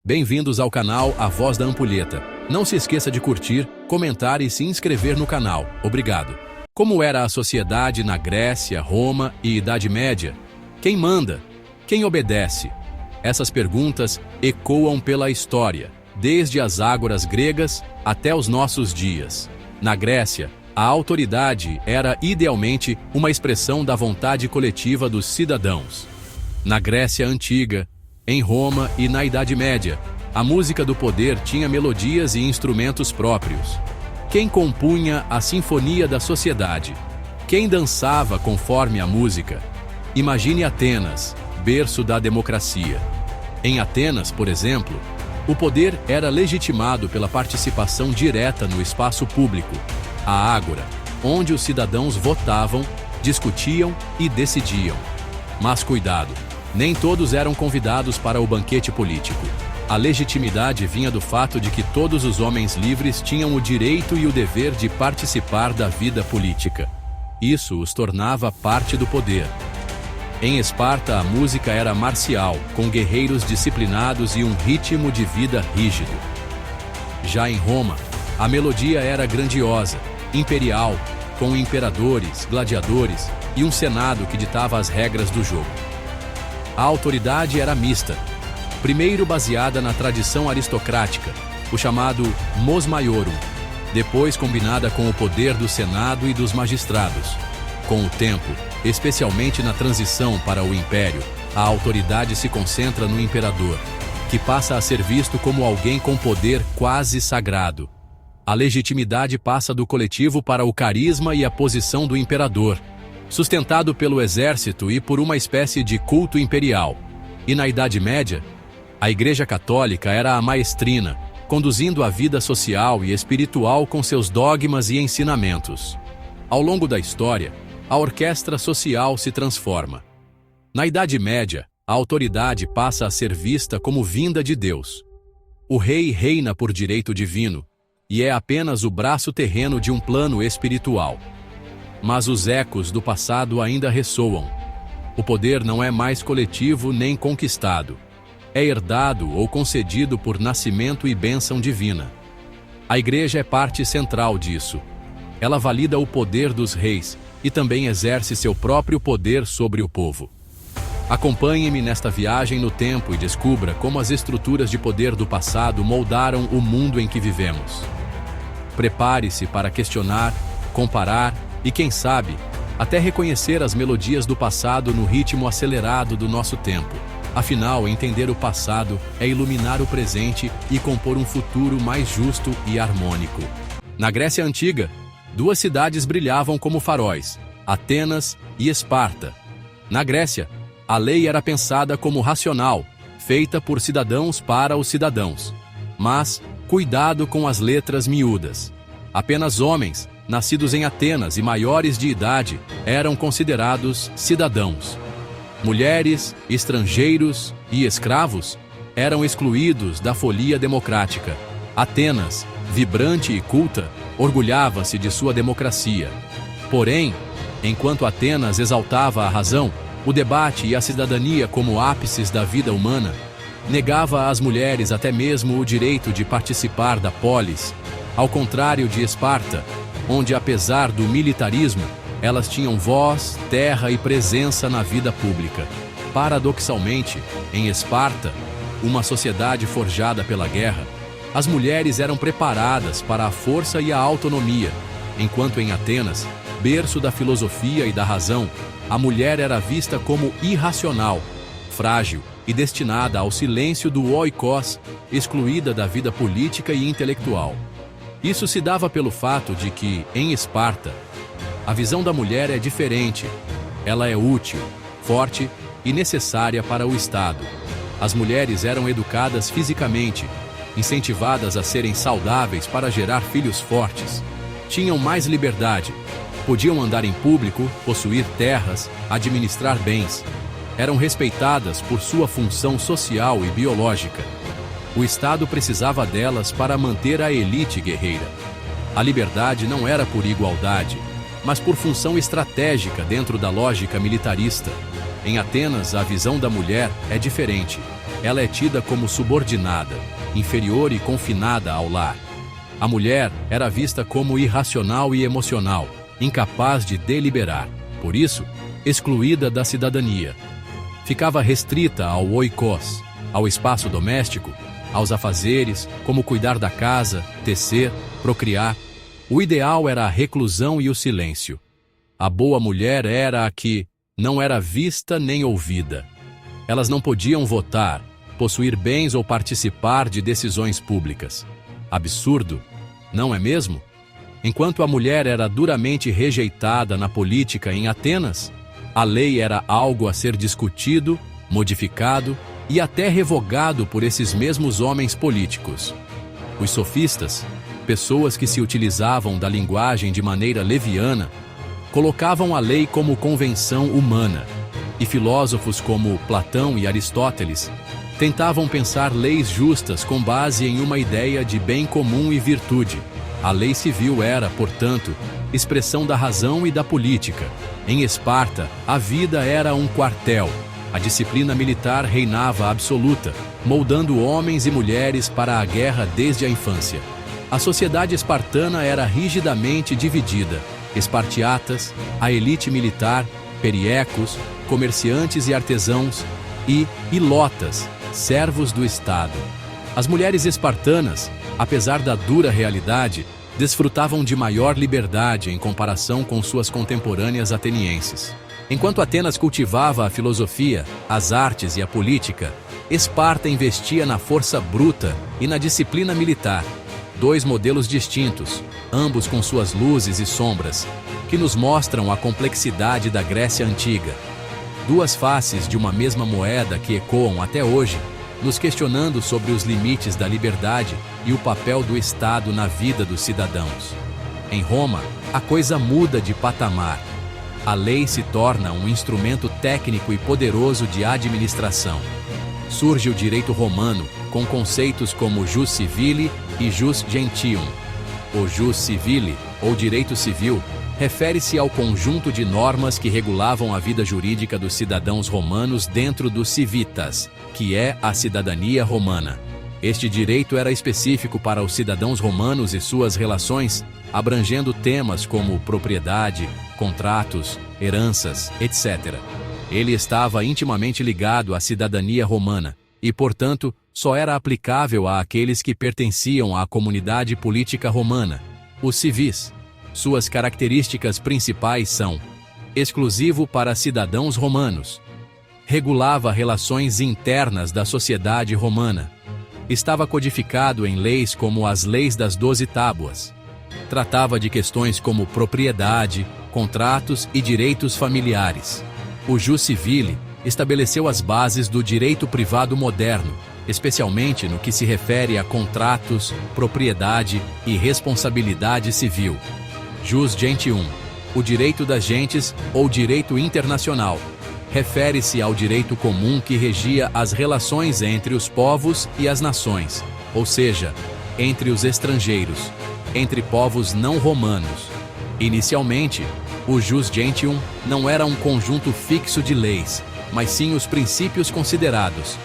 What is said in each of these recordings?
Bem-vindos ao canal A Voz da Ampulheta. Não se esqueça de curtir, comentar e se inscrever no canal. Obrigado. Como era a sociedade na Grécia, Roma e Idade Média? Quem manda? Quem obedece? Essas perguntas ecoam pela história, desde as ágoras gregas até os nossos dias. Na Grécia, a autoridade era idealmente uma expressão da vontade coletiva dos cidadãos. Na Grécia Antiga, em Roma e na Idade Média, a música do poder tinha melodias e instrumentos próprios. Quem compunha a sinfonia da sociedade? Quem dançava conforme a música? Imagine Atenas, berço da democracia. Em Atenas, por exemplo, o poder era legitimado pela participação direta no espaço público, a ágora, onde os cidadãos votavam, discutiam e decidiam. Mas cuidado! Nem todos eram convidados para o banquete político. A legitimidade vinha do fato de que todos os homens livres tinham o direito e o dever de participar da vida política. Isso os tornava parte do poder. Em Esparta, a música era marcial, com guerreiros disciplinados e um ritmo de vida rígido. Já em Roma, a melodia era grandiosa, imperial, com imperadores, gladiadores e um senado que ditava as regras do jogo. A autoridade era mista, primeiro baseada na tradição aristocrática, o chamado mos maiorum, depois combinada com o poder do Senado e dos magistrados. Com o tempo, especialmente na transição para o império, a autoridade se concentra no imperador, que passa a ser visto como alguém com poder quase sagrado. A legitimidade passa do coletivo para o carisma e a posição do imperador, sustentado pelo exército e por uma espécie de culto imperial. E na Idade Média, a Igreja Católica era a maestrina, conduzindo a vida social e espiritual com seus dogmas e ensinamentos. Ao longo da história, a orquestra social se transforma. Na Idade Média, a autoridade passa a ser vista como vinda de Deus. O rei reina por direito divino, e é apenas o braço terreno de um plano espiritual. Mas os ecos do passado ainda ressoam. O poder não é mais coletivo nem conquistado. É herdado ou concedido por nascimento e bênção divina. A Igreja é parte central disso. Ela valida o poder dos reis e também exerce seu próprio poder sobre o povo. Acompanhe-me nesta viagem no tempo e descubra como as estruturas de poder do passado moldaram o mundo em que vivemos. Prepare-se para questionar, comparar e, quem sabe, até reconhecer as melodias do passado no ritmo acelerado do nosso tempo. Afinal, entender o passado é iluminar o presente e compor um futuro mais justo e harmônico. Na Grécia Antiga, duas cidades brilhavam como faróis, Atenas e Esparta. Na Grécia, a lei era pensada como racional, feita por cidadãos para os cidadãos. Mas, cuidado com as letras miúdas. Apenas homens, nascidos em Atenas e maiores de idade, eram considerados cidadãos. Mulheres, estrangeiros e escravos eram excluídos da folia democrática. Atenas, vibrante e culta, orgulhava-se de sua democracia. Porém, enquanto Atenas exaltava a razão, o debate e a cidadania como ápices da vida humana, negava às mulheres até mesmo o direito de participar da polis, ao contrário de Esparta, onde, apesar do militarismo, elas tinham voz, terra e presença na vida pública. Paradoxalmente, em Esparta, uma sociedade forjada pela guerra, as mulheres eram preparadas para a força e a autonomia, enquanto em Atenas, berço da filosofia e da razão, a mulher era vista como irracional, frágil e destinada ao silêncio do oikos, excluída da vida política e intelectual. Isso se dava pelo fato de que, em Esparta, a visão da mulher é diferente. Ela é útil, forte e necessária para o Estado. As mulheres eram educadas fisicamente, incentivadas a serem saudáveis para gerar filhos fortes. Tinham mais liberdade, podiam andar em público, possuir terras, administrar bens. Eram respeitadas por sua função social e biológica. O Estado precisava delas para manter a elite guerreira. A liberdade não era por igualdade, mas por função estratégica dentro da lógica militarista. Em Atenas, a visão da mulher é diferente. ela é tida como subordinada, inferior e confinada ao lar. A mulher era vista como irracional e emocional, incapaz de deliberar, por isso, excluída da cidadania. Ficava restrita ao oikos, ao espaço doméstico, aos afazeres, como cuidar da casa, tecer, procriar. O ideal era a reclusão e o silêncio. A boa mulher era a que não era vista nem ouvida. Elas não podiam votar, possuir bens ou participar de decisões públicas. Absurdo, não é mesmo? Enquanto a mulher era duramente rejeitada na política em Atenas, a lei era algo a ser discutido, modificado e até revogado por esses mesmos homens políticos. Os sofistas, pessoas que se utilizavam da linguagem de maneira leviana, colocavam a lei como convenção humana, e filósofos como Platão e Aristóteles tentavam pensar leis justas com base em uma ideia de bem comum e virtude. A lei civil era, portanto, expressão da razão e da política. Em Esparta, a vida era um quartel. A disciplina militar reinava absoluta, moldando homens e mulheres para a guerra desde a infância. A sociedade espartana era rigidamente dividida: espartiatas, a elite militar, periecos, comerciantes e artesãos, e ilotas, servos do Estado. As mulheres espartanas, apesar da dura realidade, desfrutavam de maior liberdade em comparação com suas contemporâneas atenienses. Enquanto Atenas cultivava a filosofia, as artes e a política, Esparta investia na força bruta e na disciplina militar. Dois modelos distintos, ambos com suas luzes e sombras, que nos mostram a complexidade da Grécia Antiga. Duas faces de uma mesma moeda que ecoam até hoje, nos questionando sobre os limites da liberdade e o papel do Estado na vida dos cidadãos. Em Roma, a coisa muda de patamar. A lei se torna um instrumento técnico e poderoso de administração. Surge o direito romano, com conceitos como jus civile e jus gentium. O jus civile, ou direito civil, refere-se ao conjunto de normas que regulavam a vida jurídica dos cidadãos romanos dentro do civitas, que é a cidadania romana. Este direito era específico para os cidadãos romanos e suas relações, abrangendo temas como propriedade, contratos, heranças, etc. Ele estava intimamente ligado à cidadania romana e, portanto, só era aplicável àqueles que pertenciam à comunidade política romana, os civis. Suas características principais são: exclusivo para cidadãos romanos, regulava relações internas da sociedade romana, estava codificado em leis como as Leis das 12 Tábuas, tratava de questões como propriedade, contratos e direitos familiares. O jus civile estabeleceu as bases do direito privado moderno, especialmente no que se refere a contratos, propriedade e responsabilidade civil. Jus gentium, o direito das gentes ou direito internacional, refere-se ao direito comum que regia as relações entre os povos e as nações, ou seja, entre os estrangeiros, entre povos não romanos. Inicialmente, o jus gentium não era um conjunto fixo de leis, mas sim os princípios considerados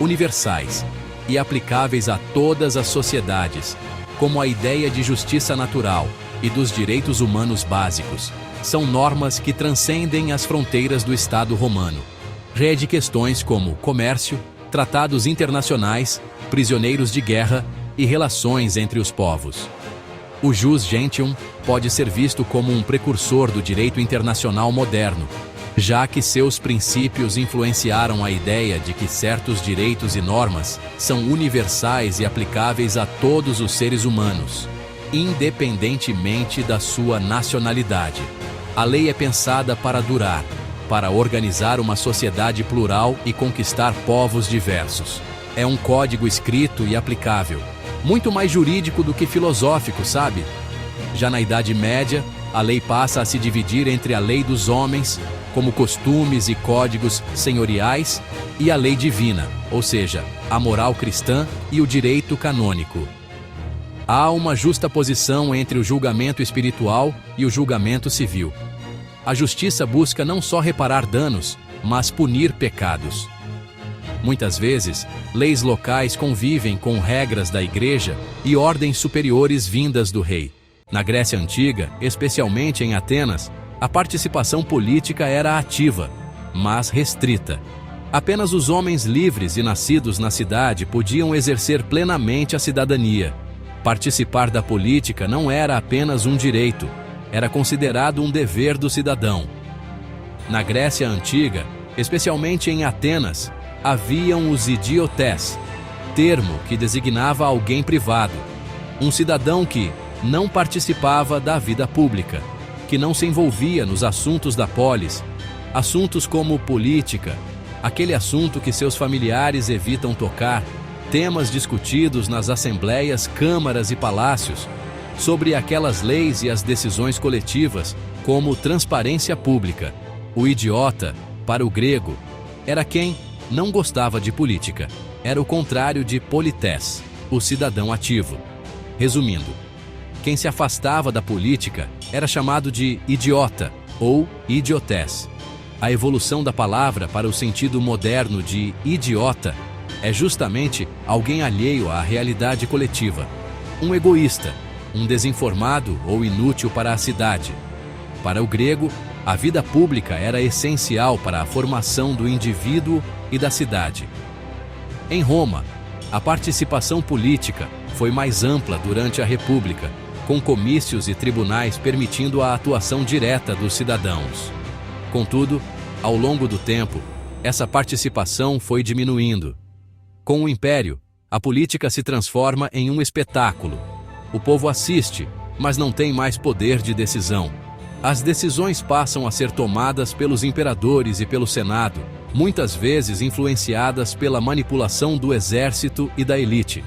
universais e aplicáveis a todas as sociedades, como a ideia de justiça natural e dos direitos humanos básicos. São normas que transcendem as fronteiras do Estado romano. Rege questões como comércio, tratados internacionais, prisioneiros de guerra e relações entre os povos. O jus gentium pode ser visto como um precursor do direito internacional moderno, já que seus princípios influenciaram a ideia de que certos direitos e normas são universais e aplicáveis a todos os seres humanos, independentemente da sua nacionalidade. A lei é pensada para durar, para organizar uma sociedade plural e conquistar povos diversos. É um código escrito e aplicável, muito mais jurídico do que filosófico, sabe? Já na Idade Média, a lei passa a se dividir entre a lei dos homens, como costumes e códigos senhoriais, e a lei divina, ou seja, a moral cristã e o direito canônico. Há uma justa posição entre o julgamento espiritual e o julgamento civil. A justiça busca não só reparar danos, mas punir pecados. Muitas vezes, leis locais convivem com regras da igreja e ordens superiores vindas do rei. Na Grécia Antiga, especialmente em Atenas, a participação política era ativa, mas restrita. Apenas os homens livres e nascidos na cidade podiam exercer plenamente a cidadania. Participar da política não era apenas um direito, era considerado um dever do cidadão. Na Grécia Antiga, especialmente em Atenas, haviam os idiotés, termo que designava alguém privado, um cidadão que não participava da vida pública, que não se envolvia nos assuntos da polis, assuntos como política, aquele assunto que seus familiares evitam tocar, temas discutidos nas assembleias, câmaras e palácios, sobre aquelas leis e as decisões coletivas, como transparência pública. O idiota, para o grego, era quem não gostava de política. Era o contrário de polités, o cidadão ativo. Resumindo, quem se afastava da política era chamado de idiota ou idiotés. A evolução da palavra para o sentido moderno de idiota é justamente alguém alheio à realidade coletiva, um egoísta, um desinformado ou inútil para a cidade. Para o grego, a vida pública era essencial para a formação do indivíduo e da cidade. Em Roma, a participação política foi mais ampla durante a República, com comícios e tribunais permitindo a atuação direta dos cidadãos. Contudo, ao longo do tempo, essa participação foi diminuindo. Com o Império, a política se transforma em um espetáculo. O povo assiste, mas não tem mais poder de decisão. As decisões passam a ser tomadas pelos imperadores e pelo Senado, muitas vezes influenciadas pela manipulação do exército e da elite.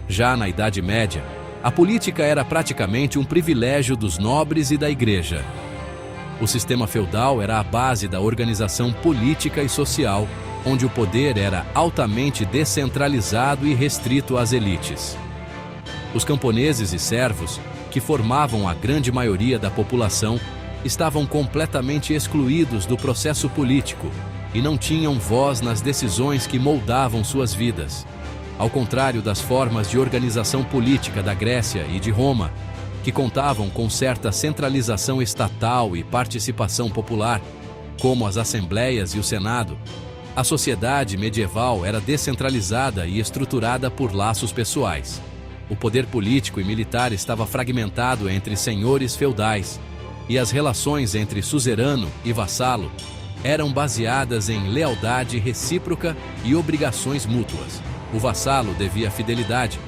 Já na Idade Média, a política era praticamente um privilégio dos nobres e da igreja. O sistema feudal era a base da organização política e social, onde o poder era altamente descentralizado e restrito às elites. Os camponeses e servos, que formavam a grande maioria da população, estavam completamente excluídos do processo político e não tinham voz nas decisões que moldavam suas vidas. Ao contrário das formas de organização política da Grécia e de Roma, que contavam com certa centralização estatal e participação popular, como as assembleias e o Senado, a sociedade medieval era descentralizada e estruturada por laços pessoais. O poder político e militar estava fragmentado entre senhores feudais, e as relações entre suzerano e vassalo eram baseadas em lealdade recíproca e obrigações mútuas. O vassalo devia fidelidade,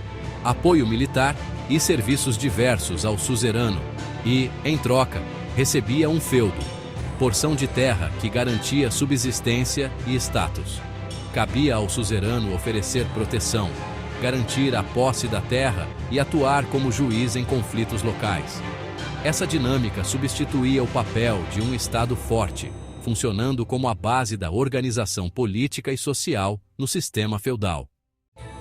apoio militar e serviços diversos ao suzerano e, em troca, recebia um feudo, porção de terra que garantia subsistência e status. Cabia ao suzerano oferecer proteção, garantir a posse da terra e atuar como juiz em conflitos locais. Essa dinâmica substituía o papel de um Estado forte, funcionando como a base da organização política e social no sistema feudal.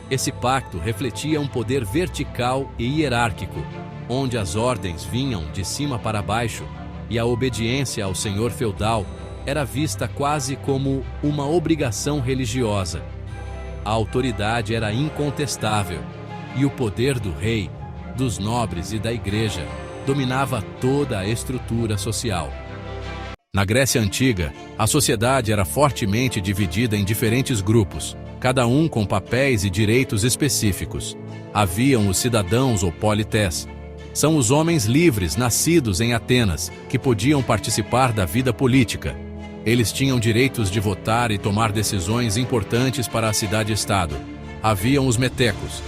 Esse pacto refletia um poder vertical e hierárquico, onde as ordens vinham de cima para baixo e a obediência ao senhor feudal era vista quase como uma obrigação religiosa. A autoridade era incontestável e o poder do rei, dos nobres e da igreja dominava toda a estrutura social. Na Grécia Antiga, a sociedade era fortemente dividida em diferentes grupos, cada um com papéis e direitos específicos. Haviam os cidadãos ou polités. São os homens livres nascidos em Atenas, que podiam participar da vida política. Eles tinham direitos de votar e tomar decisões importantes para a cidade-estado. Haviam os metecos,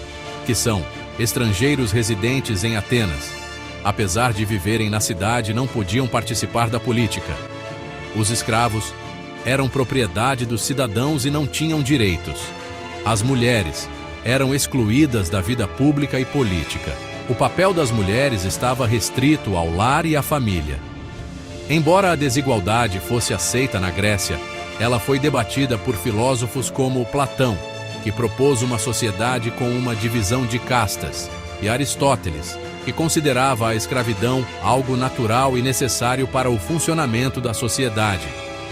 que são estrangeiros residentes em Atenas. Apesar de viverem na cidade, não podiam participar da política. Os escravos eram propriedade dos cidadãos e não tinham direitos. As mulheres eram excluídas da vida pública e política. O papel das mulheres estava restrito ao lar e à família. Embora a desigualdade fosse aceita na Grécia, ela foi debatida por filósofos como Platão, que propôs uma sociedade com uma divisão de castas, e Aristóteles, que considerava a escravidão algo natural e necessário para o funcionamento da sociedade.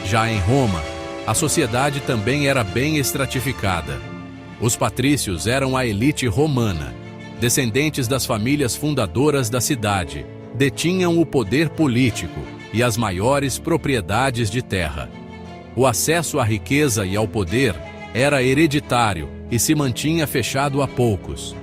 Já em Roma, A sociedade também era bem estratificada. Os patrícios eram a elite romana. Descendentes das famílias fundadoras da cidade, detinham o poder político e as maiores propriedades de terra. O acesso à riqueza e ao poder era hereditário e se mantinha fechado a poucos.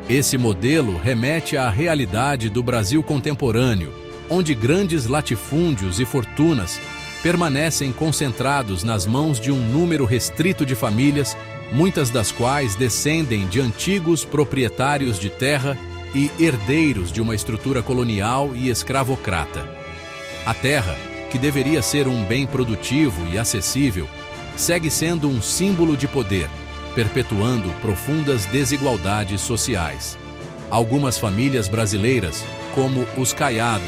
Esse modelo remete à realidade do Brasil contemporâneo, onde grandes latifúndios e fortunas permanecem concentrados nas mãos de um número restrito de famílias, muitas das quais descendem de antigos proprietários de terra e herdeiros de uma estrutura colonial e escravocrata. A terra, que deveria ser um bem produtivo e acessível, segue sendo um símbolo de poder, perpetuando profundas desigualdades sociais. Algumas famílias brasileiras, como os Caiado,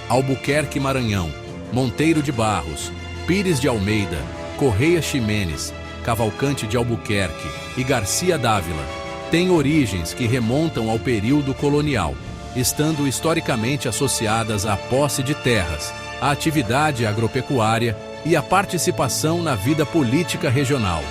Albuquerque Maranhão, Monteiro de Barros, Pires de Almeida, Correia Ximenes, Cavalcante de Albuquerque e Garcia Dávila, têm origens que remontam ao período colonial, estando historicamente associadas à posse de terras, à atividade agropecuária e à participação na vida política regional.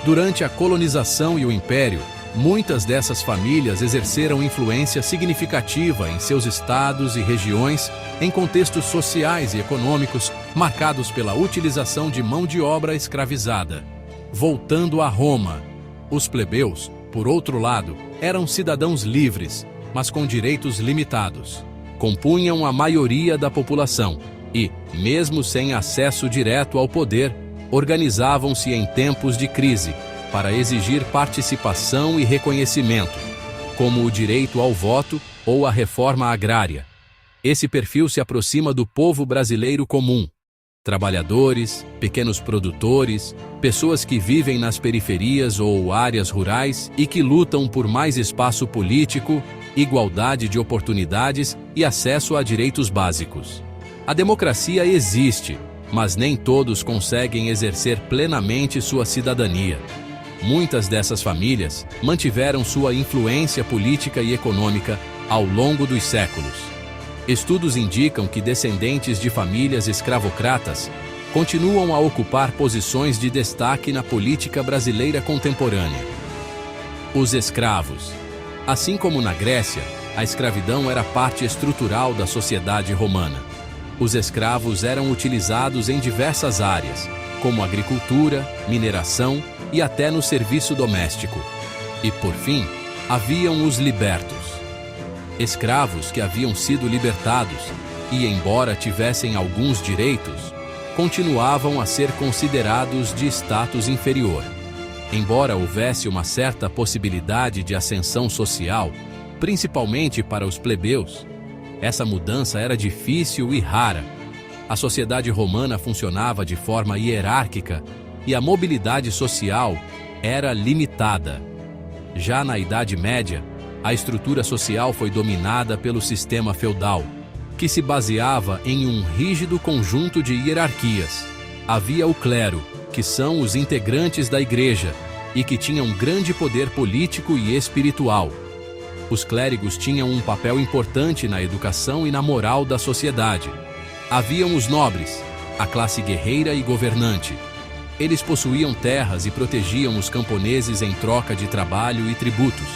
Durante a colonização e o Império, muitas dessas famílias exerceram influência significativa em seus estados e regiões, em contextos sociais e econômicos marcados pela utilização de mão de obra escravizada. Voltando a Roma, os plebeus, por outro lado, eram cidadãos livres, mas com direitos limitados. Compunham a maioria da população e, mesmo sem acesso direto ao poder, organizavam-se em tempos de crise para exigir participação e reconhecimento, como o direito ao voto ou a reforma agrária. Esse perfil se aproxima do povo brasileiro comum. Trabalhadores, pequenos produtores, pessoas que vivem nas periferias ou áreas rurais e que lutam por mais espaço político, igualdade de oportunidades e acesso a direitos básicos. A democracia existe, mas nem todos conseguem exercer plenamente sua cidadania. Muitas dessas famílias mantiveram sua influência política e econômica ao longo dos séculos. Estudos indicam que descendentes de famílias escravocratas continuam a ocupar posições de destaque na política brasileira contemporânea. Os escravos. Assim como na Grécia, a escravidão era parte estrutural da sociedade romana. Os escravos eram utilizados em diversas áreas, como agricultura, mineração e até no serviço doméstico. E, por fim, haviam os libertos. Escravos que haviam sido libertados e, embora tivessem alguns direitos, continuavam a ser considerados de status inferior. Embora houvesse uma certa possibilidade de ascensão social, principalmente para os plebeus, essa mudança era difícil e rara. A sociedade romana funcionava de forma hierárquica e a mobilidade social era limitada. Já na Idade Média, a estrutura social foi dominada pelo sistema feudal, que se baseava em um rígido conjunto de hierarquias. Havia o clero, que são os integrantes da igreja, e que tinham grande poder político e espiritual. Os clérigos tinham um papel importante na educação e na moral da sociedade. Haviam os nobres, a classe guerreira e governante. Eles possuíam terras e protegiam os camponeses em troca de trabalho e tributos.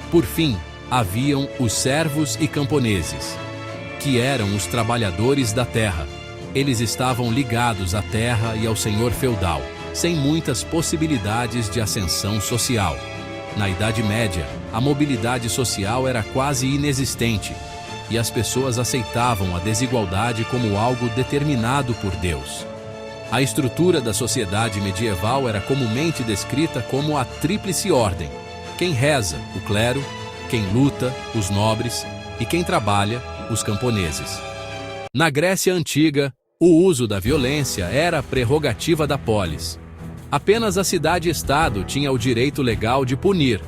Por fim, haviam os servos e camponeses, que eram os trabalhadores da terra. Eles estavam ligados à terra e ao senhor feudal, sem muitas possibilidades de ascensão social. Na Idade Média, a mobilidade social era quase inexistente, e as pessoas aceitavam a desigualdade como algo determinado por Deus. A estrutura da sociedade medieval era comumente descrita como a tríplice ordem: quem reza, o clero; quem luta, os nobres; e quem trabalha, os camponeses. Na Grécia Antiga, o uso da violência era prerrogativa da polis. Apenas a cidade-estado tinha o direito legal de punir,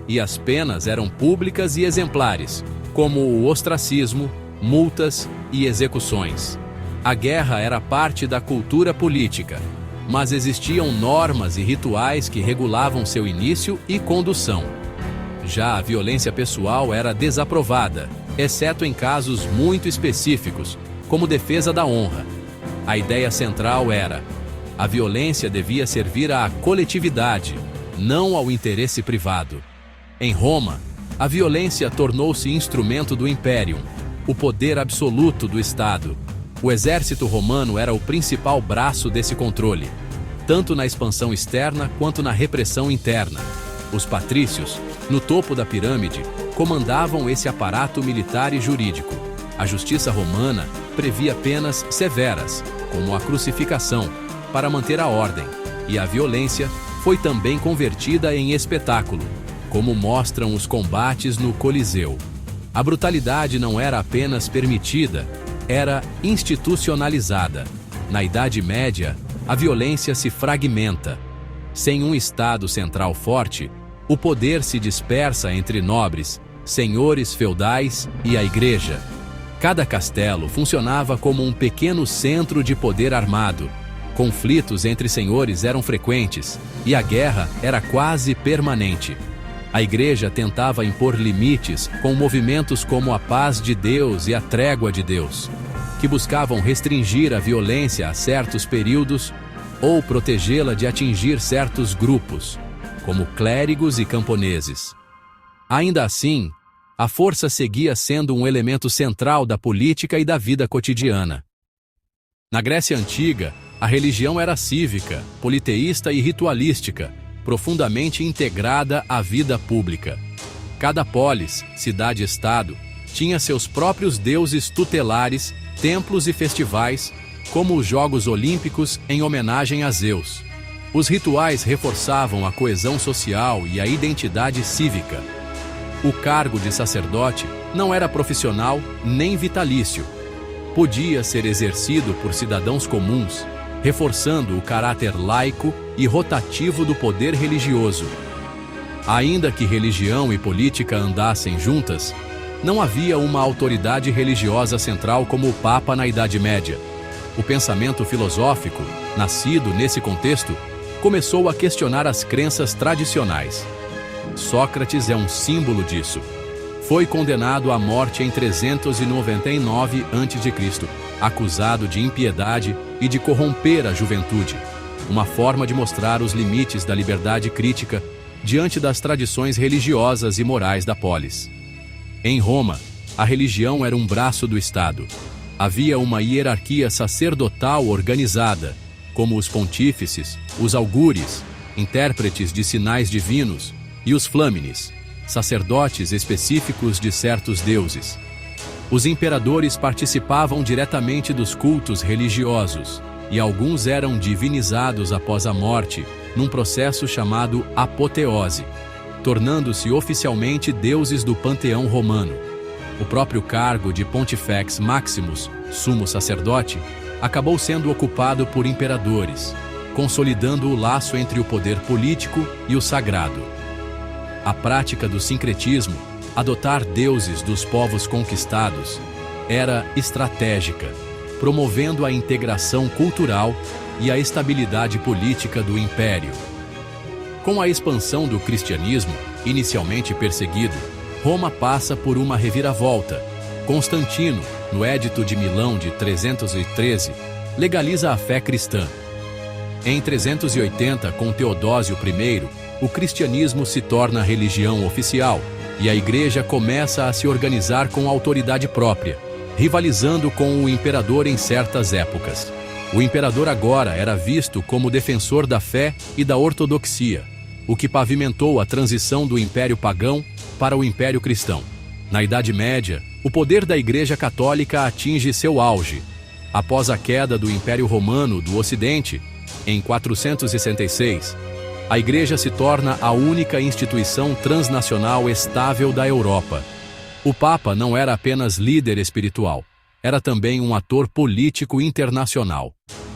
e as penas eram públicas e exemplares, como o ostracismo, multas e execuções. A guerra era parte da cultura política, mas existiam normas e rituais que regulavam seu início e condução. Já a violência pessoal era desaprovada, exceto em casos muito específicos, como defesa da honra. A ideia central era: A violência devia servir à coletividade, não ao interesse privado. Em Roma, a violência tornou-se instrumento do Imperium, o poder absoluto do Estado. O exército romano era o principal braço desse controle, tanto na expansão externa quanto na repressão interna. Os patrícios, no topo da pirâmide, comandavam esse aparato militar e jurídico. A justiça romana previa penas severas, como a crucificação, para manter a ordem, e a violência foi também convertida em espetáculo, como mostram os combates no Coliseu. A brutalidade não era apenas permitida, era institucionalizada. Na Idade Média, a violência se fragmenta. Sem um Estado central forte, o poder se dispersa entre nobres, senhores feudais e a igreja. Cada castelo funcionava como um pequeno centro de poder armado. Conflitos entre senhores eram frequentes e a guerra era quase permanente. A igreja tentava impor limites com movimentos como a paz de Deus e a trégua de Deus, que buscavam restringir a violência a certos períodos ou protegê-la de atingir certos grupos, como clérigos e camponeses. Ainda assim, a força seguia sendo um elemento central da política e da vida cotidiana. Na Grécia Antiga, a religião era cívica, politeísta e ritualística, profundamente integrada à vida pública. Cada polis, cidade-estado, tinha seus próprios deuses tutelares, templos e festivais, como os Jogos Olímpicos em homenagem a Zeus. Os rituais reforçavam a coesão social e a identidade cívica. O cargo de sacerdote não era profissional nem vitalício. Podia ser exercido por cidadãos comuns, reforçando o caráter laico e rotativo do poder religioso. Ainda que religião e política andassem juntas, não havia uma autoridade religiosa central como o Papa na Idade Média. O pensamento filosófico, nascido nesse contexto, começou a questionar as crenças tradicionais. Sócrates é um símbolo disso. Foi condenado à morte em 399 a.C., acusado de impiedade e de corromper a juventude, uma forma de mostrar os limites da liberdade crítica diante das tradições religiosas e morais da polis. Em Roma, a religião era um braço do Estado. Havia uma hierarquia sacerdotal organizada, como os pontífices, os augures, intérpretes de sinais divinos, e os flâmines, sacerdotes específicos de certos deuses. Os imperadores participavam diretamente dos cultos religiosos, e alguns eram divinizados após a morte, num processo chamado apoteose, tornando-se oficialmente deuses do panteão romano. O próprio cargo de Pontifex Maximus, sumo sacerdote, acabou sendo ocupado por imperadores, consolidando o laço entre o poder político e o sagrado. A prática do sincretismo, adotar deuses dos povos conquistados, era estratégica, promovendo a integração cultural e a estabilidade política do império. Com a expansão do cristianismo, inicialmente perseguido, Roma passa por uma reviravolta. Constantino, no Édito de Milão de 313, legaliza a fé cristã. Em 380, com Teodósio I, o cristianismo se torna religião oficial e a igreja começa a se organizar com autoridade própria, rivalizando com o imperador em certas épocas. O imperador agora era visto como defensor da fé e da ortodoxia, o que pavimentou a transição do Império Pagão para o Império Cristão. Na Idade Média, o poder da Igreja Católica atinge seu auge. Após a queda do Império Romano do Ocidente, em 466, a Igreja se torna a única instituição transnacional estável da Europa. O Papa não era apenas líder espiritual, era também um ator político internacional.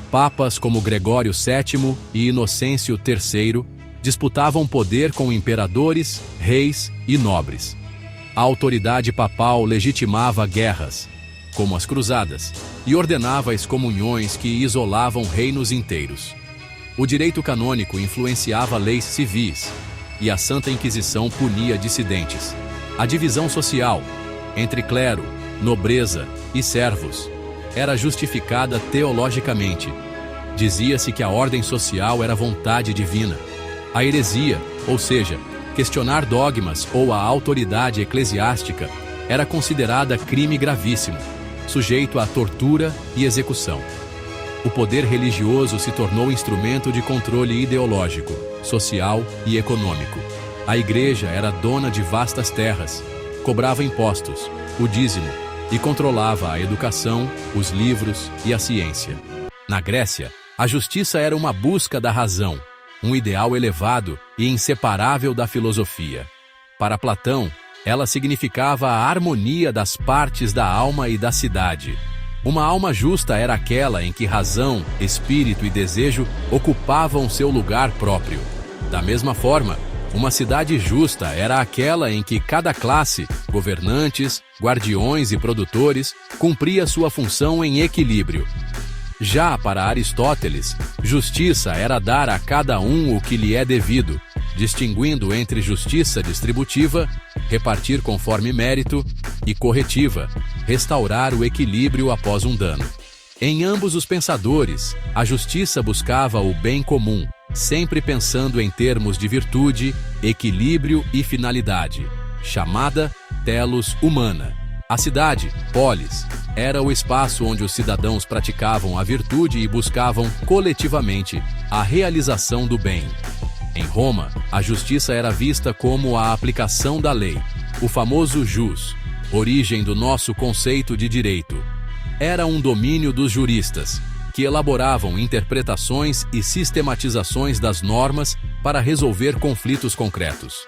Papas como Gregório VII e Inocêncio III disputavam poder com imperadores, reis e nobres. A autoridade papal legitimava guerras, como as cruzadas, e ordenava excomunhões que isolavam reinos inteiros. O direito canônico influenciava leis civis, e a Santa Inquisição punia dissidentes. A divisão social, entre clero, nobreza e servos, era justificada teologicamente. Dizia-se que a ordem social era vontade divina. A heresia, ou seja, questionar dogmas ou a autoridade eclesiástica, era considerada crime gravíssimo, sujeito à tortura e execução. O poder religioso se tornou instrumento de controle ideológico, social e econômico. A igreja era dona de vastas terras, cobrava impostos, o dízimo, e controlava a educação, os livros e a ciência. Na Grécia, a justiça era uma busca da razão, um ideal elevado e inseparável da filosofia. Para Platão, ela significava a harmonia das partes da alma e da cidade. Uma alma justa era aquela em que razão, espírito e desejo ocupavam seu lugar próprio. Da mesma forma, uma cidade justa era aquela em que cada classe, governantes, guardiões e produtores, cumpria sua função em equilíbrio. Já para Aristóteles, justiça era dar a cada um o que lhe é devido, distinguindo entre justiça distributiva, repartir conforme mérito, e corretiva, restaurar o equilíbrio após um dano. Em ambos os pensadores, a justiça buscava o bem comum, sempre pensando em termos de virtude, equilíbrio e finalidade, chamada telos humana. A cidade, polis, era o espaço onde os cidadãos praticavam a virtude e buscavam, coletivamente, a realização do bem. Em Roma, a justiça era vista como a aplicação da lei, o famoso jus, origem do nosso conceito de direito. Era um domínio dos juristas, que elaboravam interpretações e sistematizações das normas para resolver conflitos concretos.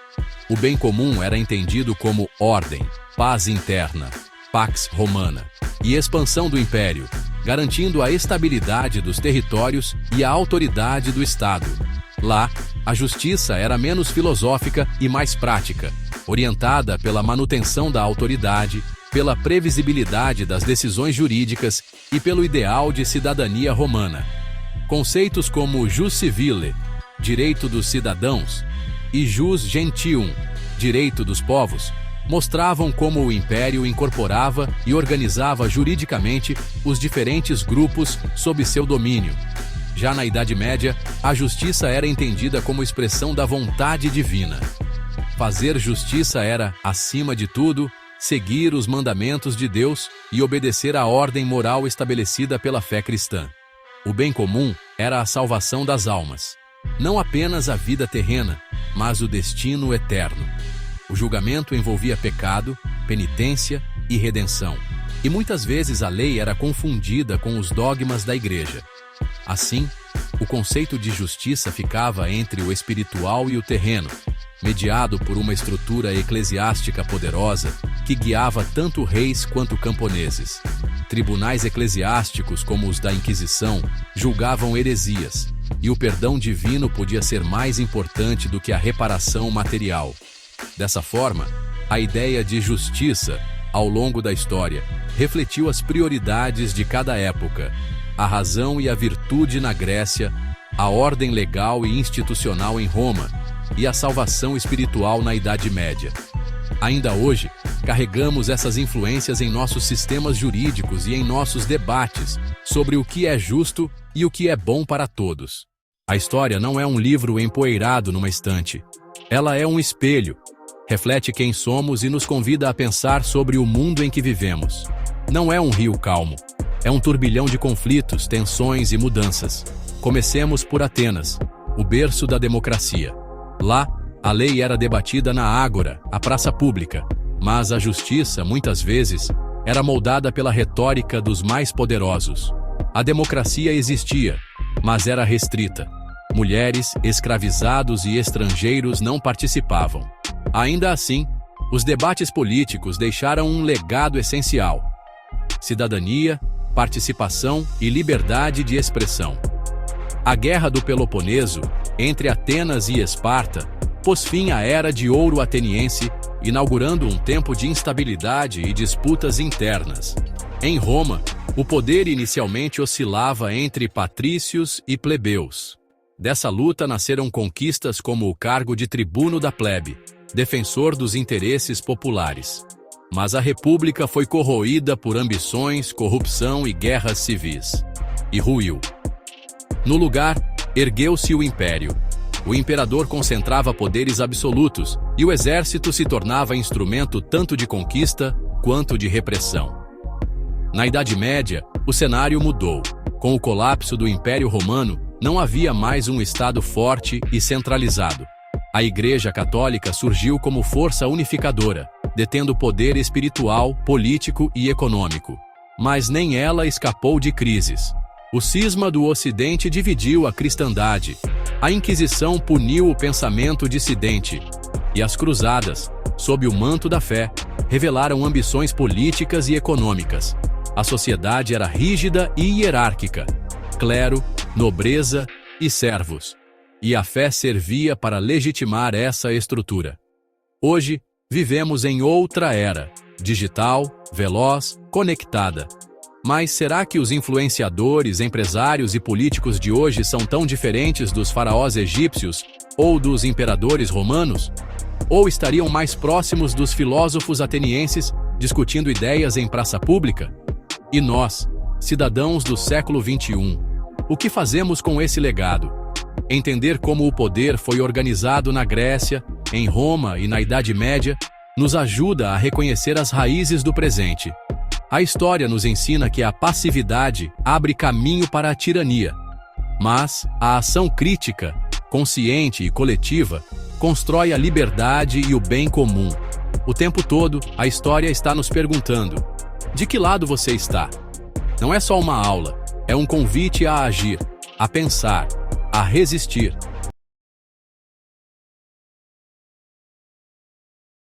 O bem comum era entendido como ordem, paz interna, pax romana, e expansão do império, garantindo a estabilidade dos territórios e a autoridade do Estado. Lá, a justiça era menos filosófica e mais prática, orientada pela manutenção da autoridade, pela previsibilidade das decisões jurídicas e pelo ideal de cidadania romana. Conceitos como jus civile, direito dos cidadãos, e jus gentium, direito dos povos, mostravam como o império incorporava e organizava juridicamente os diferentes grupos sob seu domínio. Já na Idade Média, a justiça era entendida como expressão da vontade divina. Fazer justiça era, acima de tudo, seguir os mandamentos de Deus e obedecer à ordem moral estabelecida pela fé cristã. O bem comum era a salvação das almas. Não apenas a vida terrena, mas o destino eterno. O julgamento envolvia pecado, penitência e redenção. E muitas vezes a lei era confundida com os dogmas da igreja. Assim, o conceito de justiça ficava entre o espiritual e o terreno, mediado por uma estrutura eclesiástica poderosa que guiava tanto reis quanto camponeses. Tribunais eclesiásticos, como os da Inquisição, julgavam heresias, e o perdão divino podia ser mais importante do que a reparação material. Dessa forma, a ideia de justiça, ao longo da história, refletiu as prioridades de cada época: a razão e a virtude na Grécia, a ordem legal e institucional em Roma, e a salvação espiritual na Idade Média. Ainda hoje, carregamos essas influências em nossos sistemas jurídicos e em nossos debates sobre o que é justo e o que é bom para todos. A história não é um livro empoeirado numa estante. Ela é um espelho, reflete quem somos e nos convida a pensar sobre o mundo em que vivemos. Não é um rio calmo, é um turbilhão de conflitos, tensões e mudanças. Comecemos por Atenas, o berço da democracia. Lá, a lei era debatida na ágora, a praça pública, mas a justiça, muitas vezes, era moldada pela retórica dos mais poderosos. A democracia existia, mas era restrita. Mulheres, escravizados e estrangeiros não participavam. Ainda assim, os debates políticos deixaram um legado essencial: cidadania, participação e liberdade de expressão. A Guerra do Peloponeso, entre Atenas e Esparta, pôs fim à Era de Ouro ateniense, inaugurando um tempo de instabilidade e disputas internas. Em Roma, o poder inicialmente oscilava entre patrícios e plebeus. Dessa luta nasceram conquistas como o cargo de tribuno da plebe, defensor dos interesses populares. Mas a república foi corroída por ambições, corrupção e guerras civis. E ruiu. No lugar, ergueu-se o império. O imperador concentrava poderes absolutos e o exército se tornava instrumento tanto de conquista quanto de repressão. Na Idade Média, o cenário mudou. Com o colapso do Império Romano, não havia mais um Estado forte e centralizado. A Igreja Católica surgiu como força unificadora, detendo poder espiritual, político e econômico. Mas nem ela escapou de crises. O cisma do Ocidente dividiu a cristandade. A Inquisição puniu o pensamento dissidente. E as Cruzadas, sob o manto da fé, revelaram ambições políticas e econômicas. A sociedade era rígida e hierárquica. Clero, nobreza e servos. E a fé servia para legitimar essa estrutura. Hoje, vivemos em outra era, digital, veloz, conectada. Mas será que os influenciadores, empresários e políticos de hoje são tão diferentes dos faraós egípcios ou dos imperadores romanos? Ou estariam mais próximos dos filósofos atenienses discutindo ideias em praça pública? E nós, cidadãos do século XXI, o que fazemos com esse legado? Entender como o poder foi organizado na Grécia, em Roma e na Idade Média nos ajuda a reconhecer as raízes do presente. A história nos ensina que a passividade abre caminho para a tirania, mas a ação crítica, consciente e coletiva constrói a liberdade e o bem comum. O tempo todo, a história está nos perguntando: de que lado você está? Não é só uma aula, é um convite a agir, a pensar, a resistir.